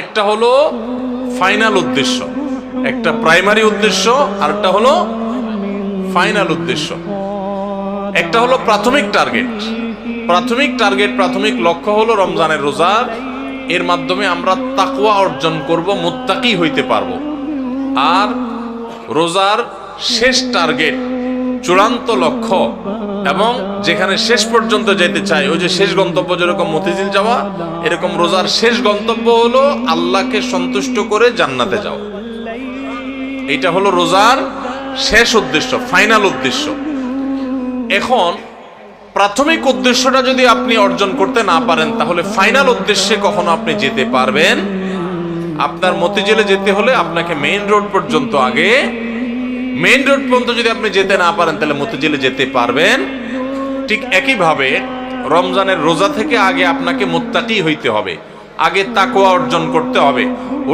একটা হলো ফাইনাল উদ্দেশ্য, একটা প্রাইমারি উদ্দেশ্য, আর একটা হলো ফাইনাল উদ্দেশ্য। একটা হলো প্রাথমিক টার্গেট। প্রাথমিক লক্ষ্য হলো রমজানের রোজার, এর মাধ্যমে আমরা তাকওয়া অর্জন করব, মুত্তাকি হইতে পারবো। আর রোজার শেষ টার্গেট, চূড়ান্ত লক্ষ্য এবং যেখানে শেষ পর্যন্ত যেতে চাই, ওই যে শেষ গন্তব্য যেরকম মতিঝিল যাওয়া, এরকম রোজার শেষ গন্তব্য হলো আল্লাহকে সন্তুষ্ট করে জান্নাতে যাওয়া। এটা হলো রোজার শেষ উদ্দেশ্য, ফাইনাল উদ্দেশ্য। এখন প্রাথমিক উদ্দেশ্যটা যদি আপনি অর্জন করতে না পারেন, তাহলে ফাইনাল উদ্দেশ্যে কখনো আপনি যেতে পারবেন? আপনার মতিঝিলে যেতে হলে আপনাকে মেইন রোড পর্যন্ত, আগে মেইন রোড পর্যন্ত যদি আপনি যেতে না পারেন, তাহলে মতিঝিলে যেতে পারবেন? ঠিক একইভাবে রমজানের রোজা থেকে আগে আপনাকে মুত্তাকি হইতে হবে, আগে তাকওয়া অর্জন করতে হবে।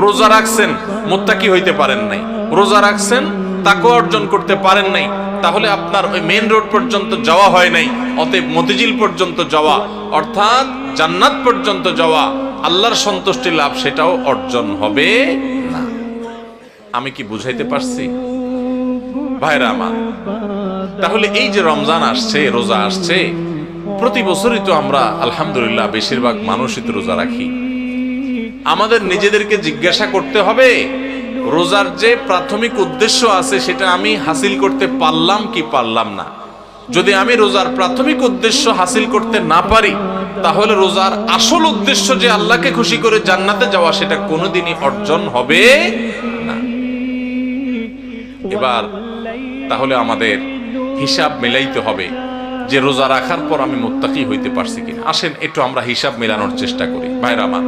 রোজা রাখছেন, মুত্তাকি হইতে পারেন নাই, রোজা রাখছেন, তাকওয়া অর্জন করতে পারেন নাই, তাহলে আপনার ওই মেইন রোড পর্যন্ত যাওয়া হয় নাই। অতএব মতিঝিল পর্যন্ত যাওয়া, অর্থাৎ জান্নাত পর্যন্ত যাওয়া, আল্লাহর সন্তুষ্টি লাভ, সেটাও অর্জন হবে না। আমি কি বুঝাইতে পারছি ভাইরা আমার? তাহলে এই যে রমজান আসছে, রোজা আসছে, প্রতি বছরই তো আমরা আলহামদুলিল্লাহ বেশিরভাগ মানুষই তো রোজা রাখি। আমাদের নিজেদেরকে জিজ্ঞাসা করতে হবে, রোজার যে প্রাথমিক উদ্দেশ্য আছে সেটা আমি হাসিল করতে পারলাম কি পারলাম না। যদি আমি রোজার প্রাথমিক উদ্দেশ্য হাসিল করতে না পারি, তাহলে রোজার আসল উদ্দেশ্য যে আল্লাহকে খুশি করে জান্নাতে যাওয়া, সেটা কোনোদিনই অর্জন হবে না। এবার তাহলে আমাদের হিসাব মিলাইতে হবে যে রোজা রাখার পর আমি মুত্তাকি হইতে পারছি কিনা। আসেন একটু আমরা হিসাব মেলানোর চেষ্টা করি ভাইরা আমার।